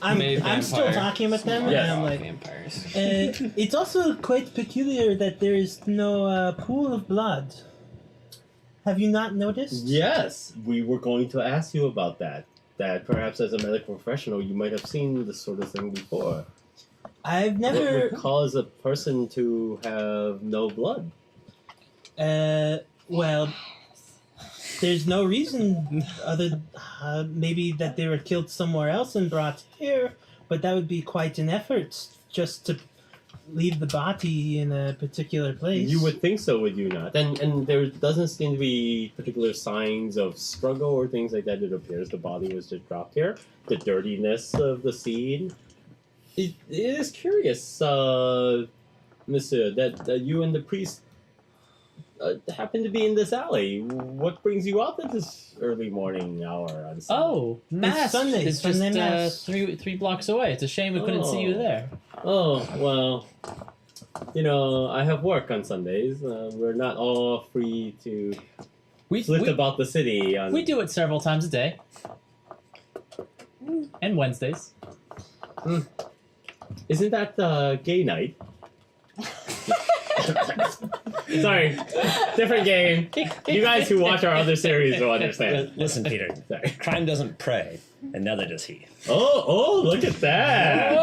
I'm still talking with them, and I'm like, vampires. it's also quite peculiar that there is no pool of blood. Have you not noticed? Yes, we were going to ask you about that. That perhaps as a medical professional, you might have seen this sort of thing before. I've What never. would cause a person to have no blood? Well, there's no reason other maybe that they were killed somewhere else and brought here, but that would be quite an effort just to leave the body in a particular place. You would think so, would you not? And there doesn't seem to be particular signs of struggle or things like that. It appears the body was just dropped here. The dirtiness of the scene. It is curious, Monsieur, that you and the priest happen to be in this alley. What brings you out at this early morning hour on Sunday? Oh, Mass! Sunday. It's Sunday just Mass. three blocks away. It's a shame we couldn't see you there. Oh, well, you know, I have work on Sundays. We're not all free to flit about the city. We do it several times a day. And Wednesdays. Isn't that gay night? Sorry, different game. You guys who watch our other series will understand. Listen, Peter. Sorry. Crime doesn't pray, and neither does he. Oh, look at that!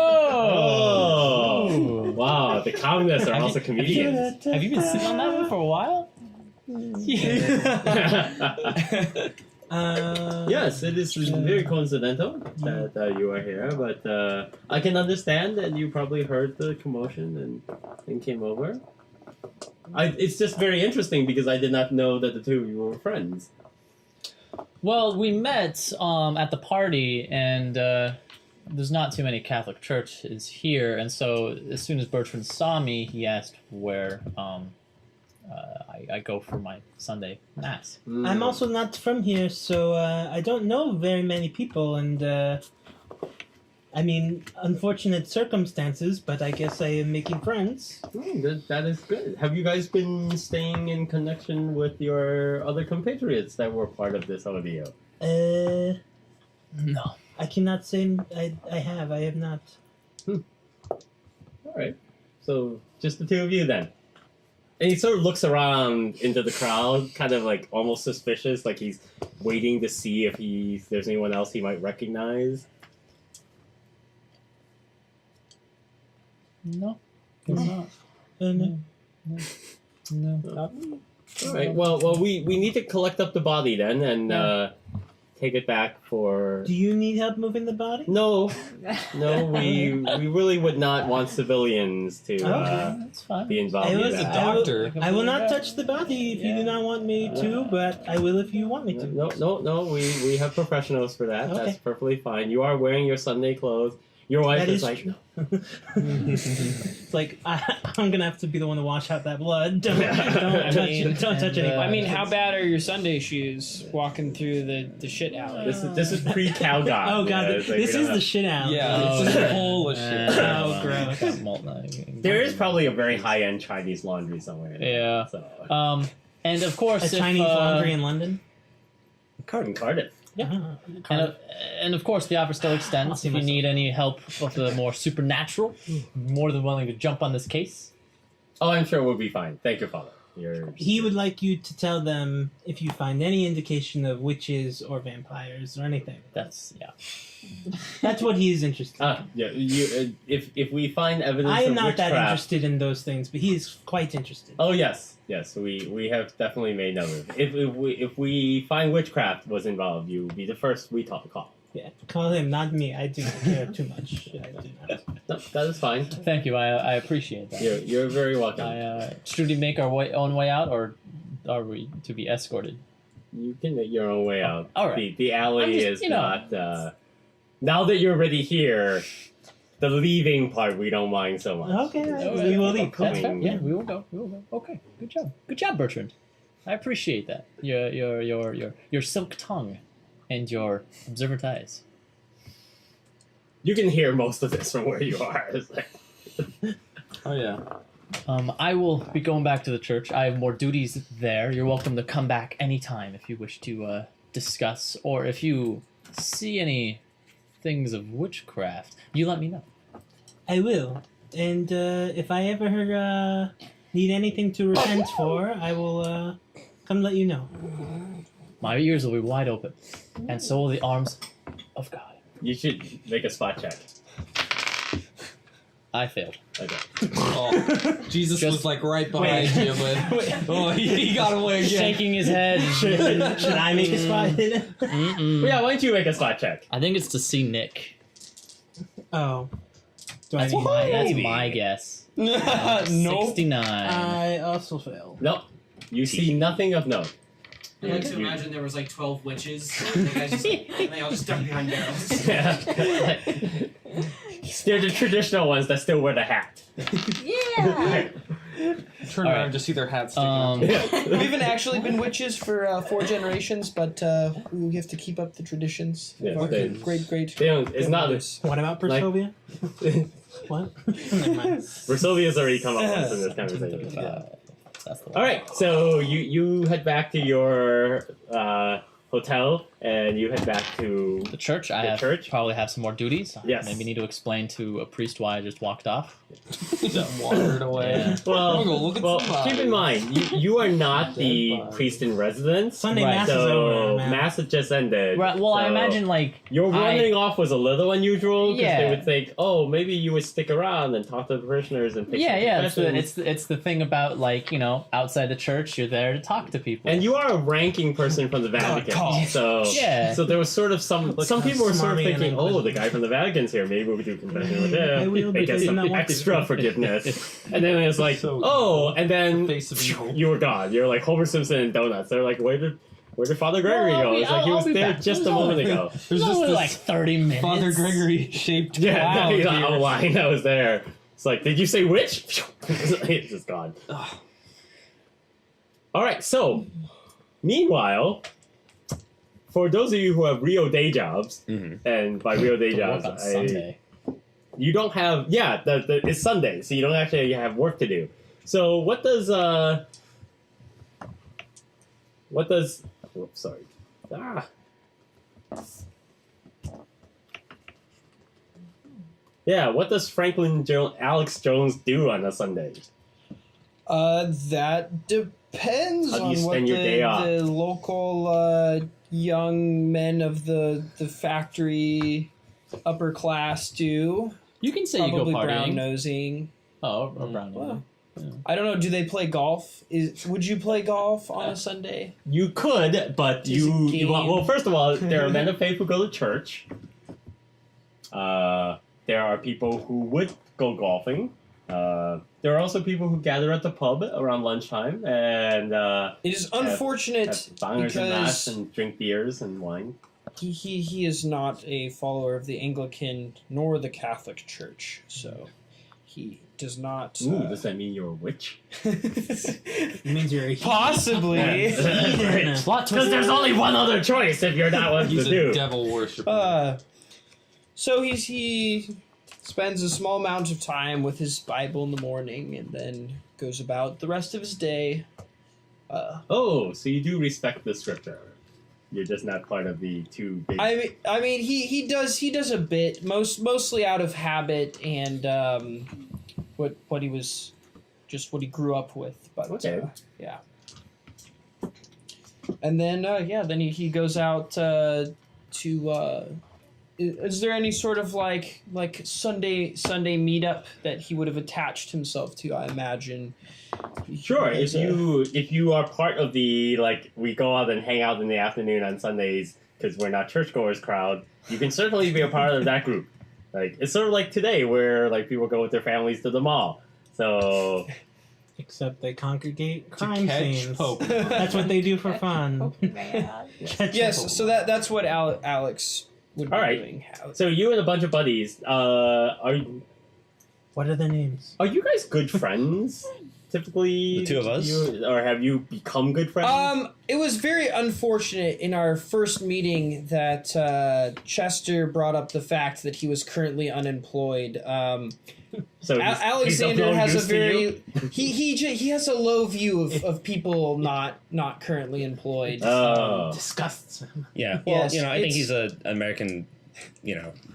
Oh, wow, the communists are also comedians. Have you been sitting on that one for a while? Yes, it is very coincidental that you are here, but I can understand that you probably heard the commotion and came over. It's just very interesting because I did not know that the two of you were friends. Well, we met at the party, and there's not too many Catholic churches here, and so as soon as Bertrand saw me, he asked where I go for my Sunday Mass. I'm also not from here, so I don't know very many people, and I mean, unfortunate circumstances, but I guess I am making friends. That is good. Have you guys been staying in connection with your other compatriots that were part of this ordeal? No. I cannot say I have. I have not. All right. So just the two of you then. And he sort of looks around into the crowd, kind of like almost suspicious, like he's waiting to see if there's anyone else he might recognize. No. It's not. No. No. All right. Well, we need to collect up the body then and take it back for. Do you need help moving the body? No, we really would not want civilians to That's fine. be involved. I in was that. a doctor. I will not touch the body if you do not want me to, but I will if you want me to. No. We have professionals for that. Okay. That's perfectly fine. You are wearing your Sunday clothes. Your wife That is is like, true. It's like I'm gonna have to be the one to wash out that blood. Don't touch anybody. I mean, how bad are your Sunday shoes walking through the shit alley? This is pre-cow dog. Oh god, It's like this we is don't the have- shit out. Yeah, it's just full of shit. Oh, gross. There is probably a very high-end Chinese laundry somewhere. Yeah. So. And of course, A Chinese laundry in London. In Cardiff. And of course, the offer still extends. If you need any help of the more supernatural, more than willing to jump on this case. Oh, I'm sure we'll be fine. Thank you, Father. He would like you to tell them if you find any indication of witches or vampires or anything. That's what he is interested in. Yeah. If we find evidence I of am not that witchcraft- interested in those things, but he is quite interested. Oh yes. We have definitely made note of it. If we find witchcraft was involved, you would be the first we call. Yeah, call him, not me. I do not care too much. I do not. No, that is fine. Thank you. I appreciate that. You're very welcome. Should we make our own way out, or are we to be escorted? You can make your own way out. All right. The alley is not. Now that you're already here, the leaving part we don't mind so much. Okay, we will leave. That's fair. Yeah, we will go. Okay, good job, Bertrand. I appreciate that. Your silk tongue and your observant eyes. You can hear most of this from where you are. It's like... Oh yeah. I will be going back to the church. I have more duties there. You're welcome to come back anytime if you wish to discuss, or if you see anything things of witchcraft, you let me know. I will. And if I ever need anything to repent for, I will come let you know. My ears will be wide open, and so will the arms of God. You should make a spot check. I failed. Okay. Oh, Jesus Just- was like right behind you, but oh, he got away again. Shaking his head. Should I make a spot hidden? Mm-mm. Well, yeah, why don't you make a spot check? I think it's to see Nick. Oh. Do That's I need that's Maybe. my guess. Nope. 69. I also fail. Nope. You see nothing of note. I like to imagine there was like 12 witches, and they all just ducked behind barrels. Yeah. They're the traditional ones that still wear the hat. Yeah. Turn All around right. to see their hats sticking out. Um, We haven't actually been witches for 4 generations, but we have to keep up the traditions. Yes, of our they- great. They don't, it's not. What about Persovia? What? Never mind. Versovia's already come up once in this conversation. that's the one. All right, so you head back to your hotel, and you head back to. The church. I The have church? probably have some more duties. Yes. Maybe need to explain to a priest why I just walked off. Just wandered away. Yeah. Well, I'm gonna look at well, some keep in mind, you are not the Dead body. priest in residence. Sunday Right. Mass is So over, man. mass had just ended. Right, well, I so imagine like your running off was a little unusual because Yeah. they would think, oh, maybe you would stick around and talk to the parishioners and take some It's confessions. it's the thing about like outside the church you're there to talk to people. And you are a ranking person from the Vatican, so Yeah. So there was sort of some Look some how people were sort of smarmy and thinking, oh, the inquisitive. guy from the Vatican's here. Maybe we do confession with I him will, and get because some I'm not extra forgiveness. And then it was like, So oh, and then Face of evil. you were gone. You're like Homer Simpson and donuts. They're like, where did Father Gregory Well, go? It's like he I'll was be there back. just It a was moment only- ago. It was There's just only this like 30 minutes. Father Gregory shaped Yeah, cloud the here. outline that was there. It's like, did you say which? It's just gone. All right, so meanwhile, for those of you who have real day jobs, Mhm. and by real day To work jobs, on Sunday. you don't have it's Sunday, so you don't actually have work to do. So what does oops, sorry. Yeah, what does Alex Jones do on a Sunday? That depends How do on you what spend your day off? the local young men of the factory upper class do. You can say Probably you go brown partying. nosing. Oh, or brown Well, nosing. I don't know. Do they play golf? Would you play golf on a Sunday? You could, but Is it you want. game? Well, first of all, there are men of faith who go to church. There are people who would go golfing. There are also people who gather at the pub around lunchtime and It is have unfortunate bangers and mash because and drink beers and wine. he is not a follower of the Anglican nor the Catholic Church, so he does not. Ooh, does that mean you're a witch? It means you're a Possibly. Because there's only one other choice if you're not one to He's a do. devil worshiper. So he spends a small amount of time with his Bible in the morning and then goes about the rest of his day. Oh, so you do respect the scripture. You're just not part of the two big. I mean he does a bit, mostly out of habit and what he was just what he grew up with. But Okay. yeah. And then then he goes out to. Is there any sort of like Sunday meetup that he would have attached himself to? I imagine. Sure, There's if you are part of the we go out and hang out in the afternoon on Sundays because we're not churchgoers crowd, you can certainly be a part of that group. It's sort of like today where people go with their families to the mall. So Except they congregate crime catch scenes. Pokemon. That's what they do for fun. Catch Yes, Pokemon. so that's what Alex would be All right. doing. so you and a bunch of buddies are What are the names? you guys good friends? Typically, The two of us? or have you become good friends? It was very unfortunate in our first meeting that Chester brought up the fact that he was currently unemployed. So he's Alexander of no has a use to you? very he has a low view of people not currently employed. Oh. Disgusts him. Yeah. Well, Yes, I think it's- he's an American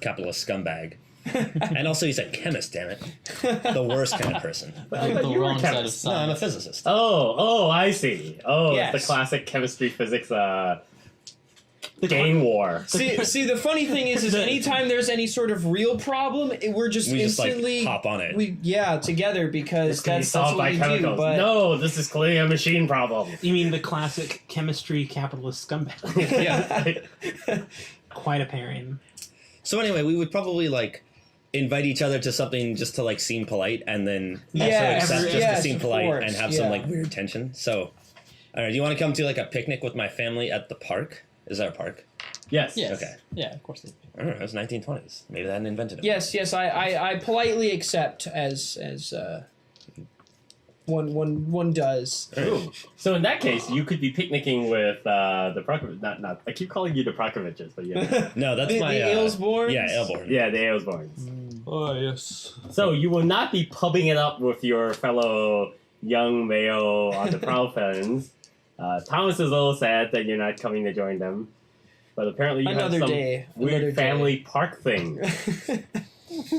capitalist scumbag. And also he's a chemist, damn it. The worst kind of person. I thought the you were a wrong side of chemist. No, I'm a science. physicist. Oh, I see. Oh, Yes. it's the classic chemistry physics gang war. See, the funny thing is anytime there's any sort of real problem, we're just We just instantly hop on it. together because This can be that's solved what by we chemicals. do. But No, this is clearly a machine problem. You mean the classic chemistry capitalist scumbag? Yeah. Quite a pairing. So anyway, we would probably invite each other to something just to seem polite, and then also accept just to seem of polite course, and have yeah. some weird tension. So, all right, do you want to come to a picnic with my family at the park? Is there a park? Yes. Yes. Okay. Yeah, of course. I don't know. It was 1920s. Maybe they hadn't invented it. yes, I politely accept as one does. Ooh. So in that case, you could be picnicking with the not. I keep calling you the Prokoviches, but yeah, No, that's The my Alesborns? Yeah, Azelborn. yeah, the Aylesborns. Oh, yes. So you will not be pubbing it up with your fellow young male on the Proudfens. Thomas is a little sad that you're not coming to join them, but apparently you Another have some day. weird Another family park thing,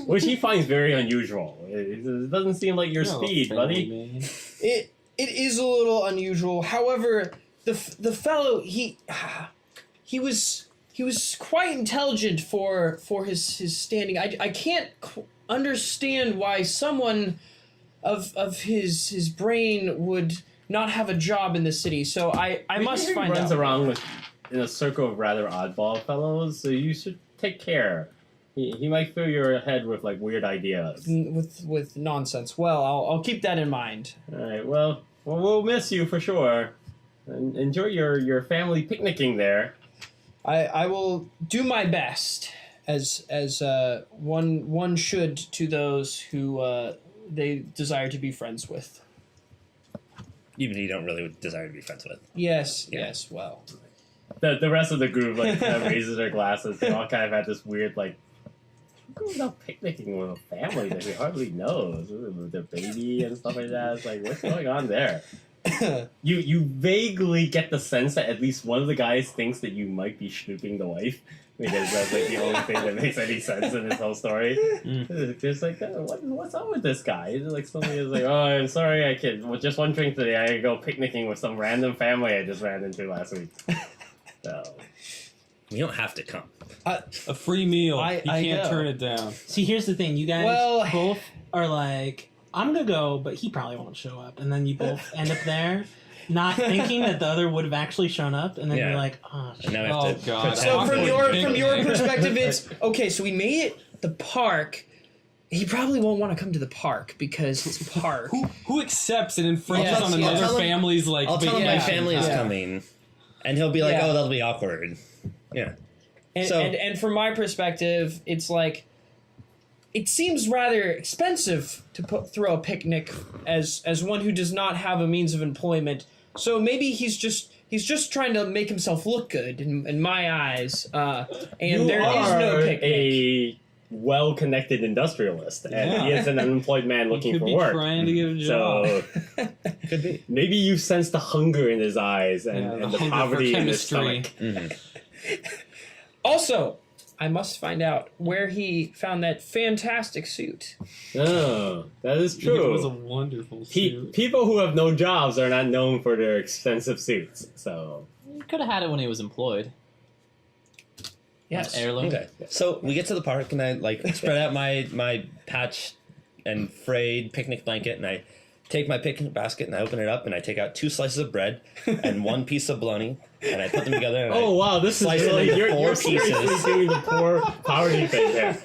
which he finds very unusual. It doesn't seem like your speed, buddy. It is a little unusual. However, the fellow he was quite intelligent for his standing. I can't understand why someone of his brain would not have a job in the city. So I must He find runs out. around in a circle of rather oddball fellows, so you should take care. He might fill your head with weird ideas. With nonsense. Well, I'll keep that in mind. All right. Well, we'll miss you for sure. And enjoy your family picnicking there. I will do my best as one should to those who they desire to be friends with. Even you don't really desire to be friends with. Yes, Yeah. yes. Well, The rest of the group kind of raises their glasses. They all kind of have this weird going out picnicking with a family that he hardly knows, with their baby and stuff like that. It's what's going on there? You vaguely get the sense that at least one of the guys thinks that you might be snooping the wife, because that's the only thing that makes any sense in this whole story. It's what's up with this guy? Somebody is oh, I'm sorry, I can't. Well, just one drink today. I gotta go picnicking with some random family I just ran into last week. So You don't have to come. A free meal. I You can't know. turn it down. See, here's the thing. You guys Well- both are I'm going to go, but he probably won't show up. And then you both end up there, not thinking that the other would have actually shown up. And then Yeah. you're like, oh, And now we Oh, have to God. pretend- so from Awkward your picnic. perspective, it's okay. So we made it the park. He probably won't want to come to the park because it's a park. Who accepts and infringes Yes, on yeah. another Tell him- family's I'll tell him my Yeah. family is Yeah. coming, and he'll be like, Yeah. "Oh, that'll be awkward." Yeah. And, So- and from my perspective, it's it seems rather expensive to throw a picnic as one who does not have a means of employment. So maybe he's just trying to make himself look good in my eyes. And there is no are picnic. a well-connected industrialist, and he is an unemployed man looking could for be work. trying to get a job. So Could be. maybe you sense the hunger in his eyes and, Yeah, and the the hunger for poverty in his chemistry. stomach. Mhm. Also, I must find out where he found that fantastic suit. Oh, that is It was a true. wonderful suit. People who have no jobs are not known for their expensive suits. So You could have had it when he was employed. Yes. Heirloom. Okay. So we get to the park, and I spread out my patch and frayed picnic blanket, and I take my picnic basket and I open it up, and I take out 2 slices of bread and 1 piece of bologna, and I put them together. And oh wow, this is Slice it really into you're 4 seriously pieces. doing the poor poverty thing there.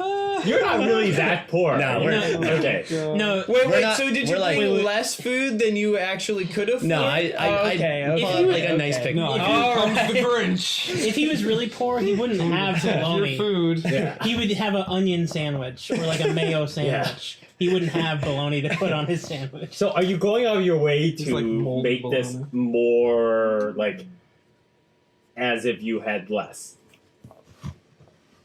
You're not really that poor. No, are you? we're- okay. no. Wait, We're not- so did you we're like- bring less food than you actually could have? No, I okay. bought okay. a nice okay. picnic. No, basket. here All comes right. the Grinch. If he was really poor, he wouldn't have Your bologna. food. Yeah. He would have an onion sandwich or a mayo sandwich. He wouldn't have bologna to put on his sandwich. So are you going out of your way Just to like moldy make this bologna. more as if you had less?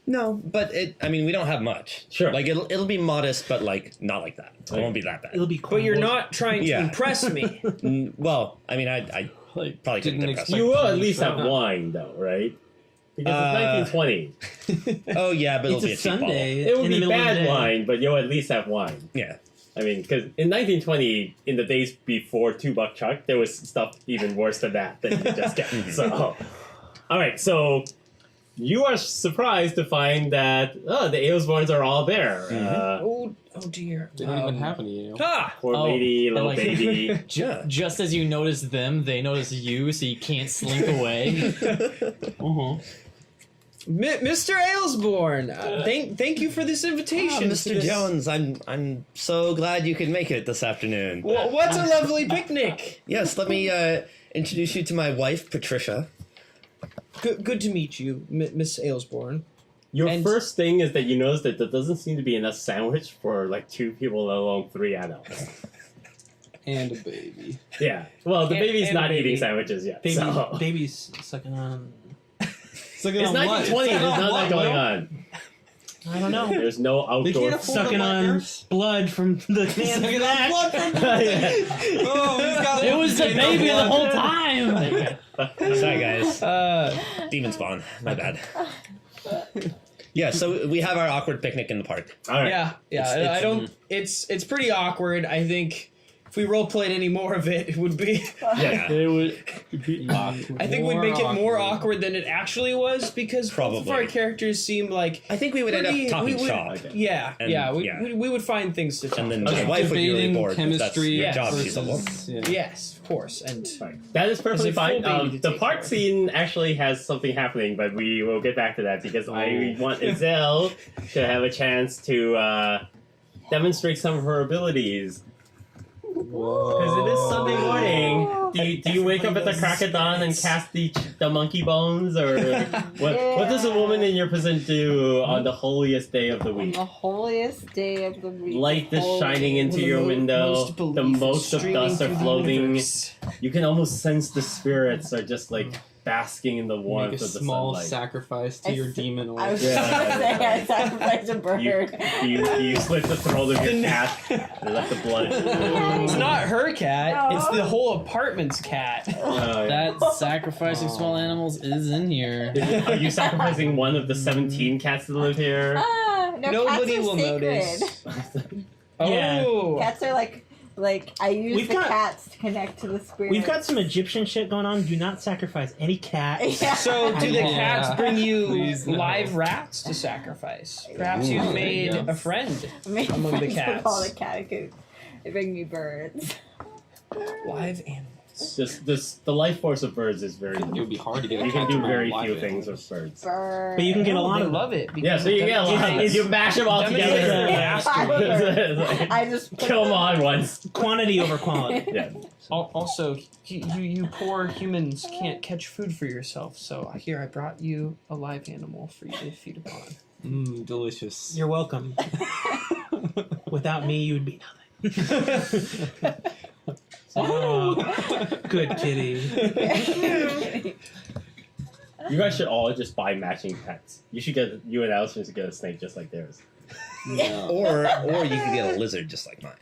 No, but we don't have much. Sure. It'll be modest, but not like that. It won't be that bad. It'll be cool. But you're not trying to Yeah. impress me. Well, I Like, probably couldn't didn't impress expect You will at to least show have up. wine, though, right? Because it's 1920. Oh yeah, but It's it'll be a a cheap bottle. Sunday. It would in the be middle of the bad day. wine, but you'll at least have wine. Yeah. I mean, because in 1920, in the days before $2 Chuck, there was stuff even worse than that you could just get. So, all right, so you are surprised to find that the Alesborns are all there. Oh dear. They don't even have any. Ah! Poor Oh, lady, and little like- baby. Yeah. Just as you notice them, they notice you, so you can't slink away. Mr. Alesborn, thank you for this invitation. Mr. to this- Jones, I'm so glad you could make it this afternoon. What's a lovely picnic? Yes, let me introduce you to my wife, Patricia. Good to meet you, Miss Alesborn. Your And- first thing is that you notice that there doesn't seem to be enough sandwich for like 2 people, let alone 3 adults. And a baby. Yeah. Well, the And- baby's and a not baby. eating sandwiches yet. Baby, So. baby's sucking on. It's like It's 1920. There's none of that going on. I don't know. There's no They outdoor. can't afford Sucking the on nightmares. blood from the can. Sucking on blood from Yeah. Oh, he's got It was the baby the whole time! Sorry, guys. Demon spawn. My bad. Yeah, so we have our awkward picnic in the park. All right. Yeah. It's- I don't. It's pretty awkward. I think if we role played any more of it, it would be. Yeah. It would. I think we'd make it more awkward than it actually was because both of Probably. our characters seem like. I think we would end pretty- up talking we would- shop. Yeah, And- yeah, yeah. we would find things to talk And then about. my wife would be really Debating bored. That's chemistry your Yes. job, she's a woman. versus. Yeah. Yes, of course, and Right. That is perfectly There's a full fine. baby to The take park care of. scene actually has something happening, but we will get back to that because I want Azel to have a chance to demonstrate some of her abilities. Because it is Sunday morning. Do you wake up at the crack of dawn and cast the monkey bones, or what does a woman in your position do on the holiest day of the On week? the holiest day of the week. Light is Holy- shining into your window. The most of dust are floating. You can almost sense the spirits are just like basking in the warmth Make a of the small sunlight. sacrifice to I your s- demon. I was Yeah. gonna say I sacrificed a bird. You slit the throat of your cat and let the blood. It's not her cat; No. it's the whole apartment's cat. That sacrificing small animals is in here. Are you sacrificing one of the 17 cats that live here? Ah, no, Nobody cats are will sacred. notice. Yeah. Oh, Cats are like I use We've the got- cats to connect to the spirit. We've got some Egyptian shit going on. Do not sacrifice any cat. Yeah. so do the Yeah. cats bring you Please, no. live rats to sacrifice? Perhaps Ooh, you've there made you go. a friend I made among the friends with cats. all the catacombs. They bring me birds. Live animals. The life force of birds is very. It would be hard to get. You can do very live few animals. things with birds. Birds. But you can get a lot They of them. love it. Yeah, so you get a lot. It's- You mash them all together. I just Kill them all at once. Quantity over quality. Yeah. Also, you poor humans can't catch food for yourself. So here I brought you a live animal for you to feed upon. Mmm, delicious. You're welcome. Without me, you would be nothing. Oh, good kitty. You guys should all just buy matching pets. You and Alison should get a snake just like theirs. No, Or you could get a lizard just like mine.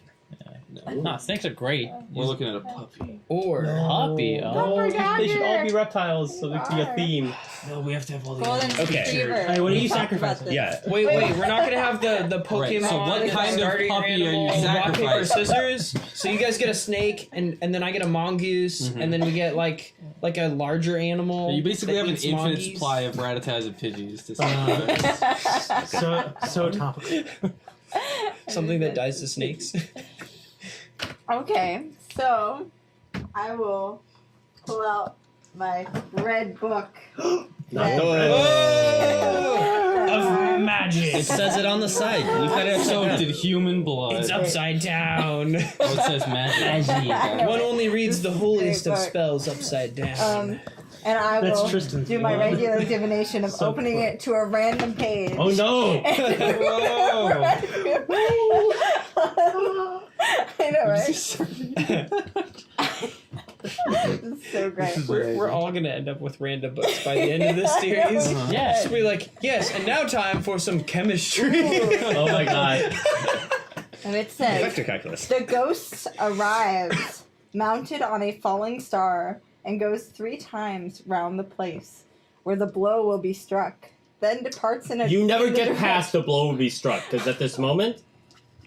no. Nah, snakes are great. We're looking at a puppy. Or Puppy. Oh. They should all be reptiles, so there could be a theme. No, we have to have all the. Golden Okay. retriever. Hey, what are you We talked about sacrificing? this. Yeah. wait, we're not gonna have the Pokemon. Right, so what the kind of starter puppy are you animal, rock paper sacrificing? scissors. So you guys get a snake, and then I get a mongoose, and then we get like a larger animal. Yeah, you basically that have an eats infinite mongoose. supply of Rattatas and Pidgeys to sacrifice. So topical. Something that dies to snakes. Okay, so I will pull out my red book. Not that- the red. Of magic. It says it on the side. You've got it So upside did down. human blood. It's upside down. Oh, it says magic. I One only reads the holiest of Book. spells upside down. And I That's will Tristan's do my blood. regular divination of So opening cool. it to a random page. Oh no! I know, right? It's so great. We're all gonna end up with random books by the end of this series. Uh-huh. Yeah. Just be like, yes, and now time for some chemistry. Oh my god! And it says, Vector calculus. the ghost arrives mounted on a falling star and goes 3 times round the place. where the blow will be struck. Then departs in a You never in the get direction- past the blow will be struck, because at this moment,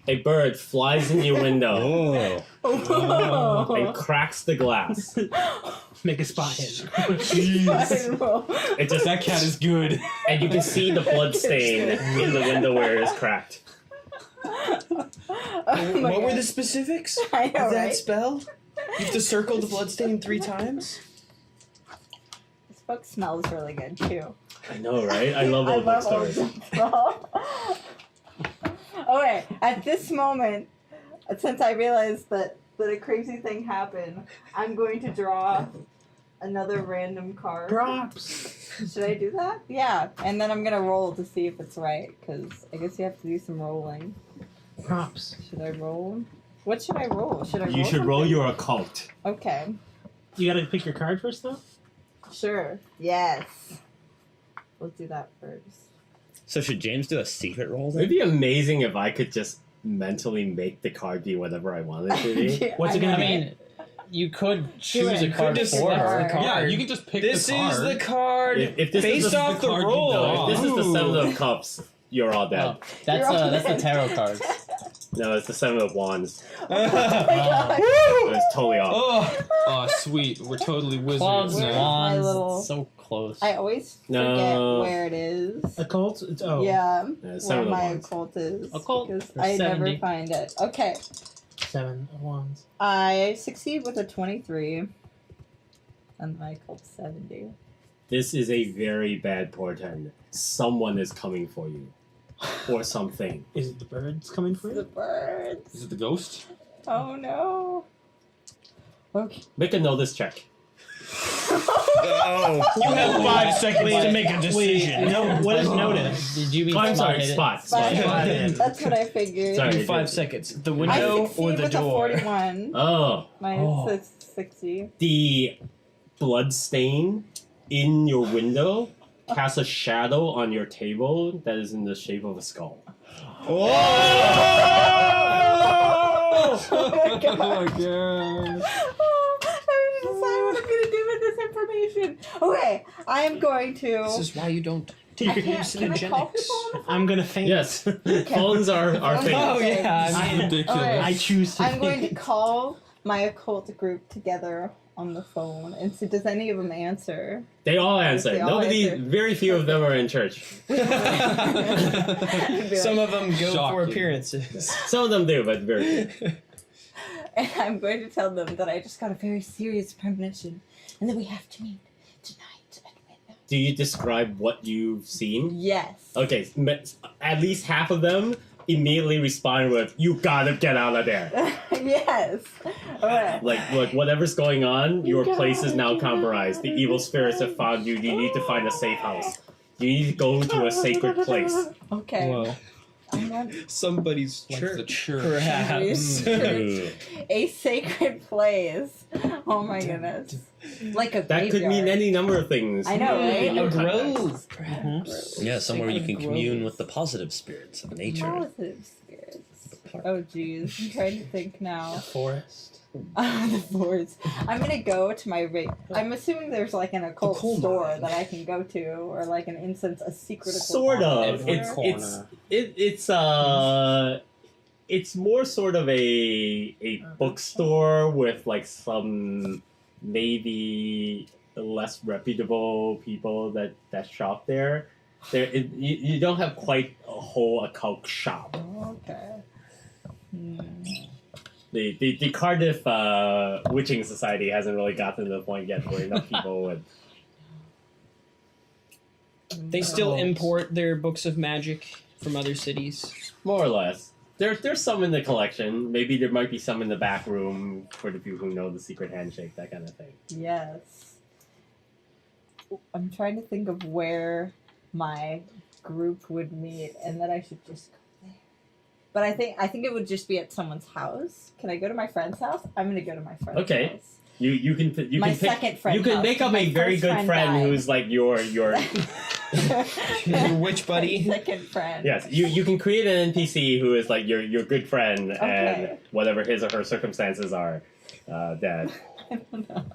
a bird flies in your window Oh. and cracks the glass. Make a spot hit. It just That cat is good. and you can see the blood stain in the window where it's cracked. What were the specifics I of know, that right? spell? You have to circle the bloodstain 3 times? This book smells really good too. I know, right? I love old book stories. Okay, at this moment, since I realized that a crazy thing happened, I'm going to draw another random card. Props. Should I do that? Yeah, and then I'm gonna roll to see if it's right, because I guess you have to do some rolling. Props. Should I roll? What should I roll? Should I roll You should roll something? your occult. Okay, You gotta pick your card first, though? sure. Yes. Let's do that first. So should James do a secret roll then? It'd be amazing if I could just mentally make the card be whatever I wanted it to be. What's it gonna I be? mean, you could choose a You card could just for select her. the card. Yeah, you can just pick This the card. is the card If this is based the off the card you roll. draw. If this is the Seven of Cups, you're all dead. Oh, that's the tarot cards. No, it's the Seven of Wands. Oh my god. It's totally off. Oh, sweet. We're totally wizards Clubs, Where's now. my wands, little- so close. I always forget No. where it is. Occult? It's, oh. Yeah, Yeah, where Seven of my Wands. occult is. Occult Because for I 70. never find it. Okay. 7 of Wands. I succeed with a 23. And my occult 70. This is a very bad portent. Someone is coming for you. Or something. Is it the birds coming for The you? birds. Is it the ghost? Oh no. Okay. Make a notice check. Oh. You have 5 seconds to make a decision. No, what is notice? Did you mean Oh, I'm spot sorry, hidden? spot. Fine. Spot. That's what I figured. Sorry. You have 5 seconds. The I window succeed or the with door? a 41. Oh, My 60. the blood stain in your window casts a shadow on your table that is in the shape of a skull. Oh! Oh my god. Oh my god. Oh, I have to decide what I'm gonna do with this information. Okay, I am going to. This is why you don't I take can't. Can I call hallucinogenics. people on the phone? I'm gonna faint. Yes, phones are Oh, famous. Oh yeah, I mean, Ridiculous. Okay. I choose to I'm going to faint. call my occult group together on the phone and see does any of them answer. They all answer. They all Nobody, answer. very few of them are in church. some of them go for Shocking. appearances. Some of them do, but very few. And I'm going to tell them that I just got a very serious premonition and that we have to meet tonight at midnight. Do you describe what you've seen? Yes. Okay, at least half of them immediately respond with, "You gotta get out of there." Yes. Okay. Like whatever's going on, your place is now compromised. The evil spirits have found you. You need to find a safe house. You need to go to a sacred place. Okay. Whoa. I'm not Somebody's Like church, the church. perhaps. Ooh. a sacred place. Oh my goodness. Like a That could mean graveyard. any number of things. I know, right? in your A context. grove, perhaps. Yeah, somewhere you can Sacred commune grove. with the positive spirits of nature. Positive spirits. Oh jeez. I'm trying to think now. Forest. The forest. I'm gonna go to my I'm assuming there's like an occult coal store mine. that I can go to, or like an instance, a secret occult Sort mine. of. Every It's corner. it's more sort of a bookstore with like some maybe less reputable people that shop there. You don't have quite a whole occult shop. Okay. Hmm. The Cardiff Witching Society hasn't really gotten to the point yet where enough people would. They still Oh. import their books of magic from other cities. More or less. There's some in the collection. Maybe there might be some in the back room for the people who know the secret handshake, that kind of thing. Yes. I'm trying to think of where my group would meet, and that I should just go there. But I think it would just be at someone's house. Can I go to my friend's house? I'm gonna go to my friend's Okay. house. You can My pick, second friend you can house. make up My a very first good friend died. who's like your Your witch buddy. My second friend. yes. You can create an NPC who is like your good friend Okay. and whatever his or her circumstances are, that I don't know.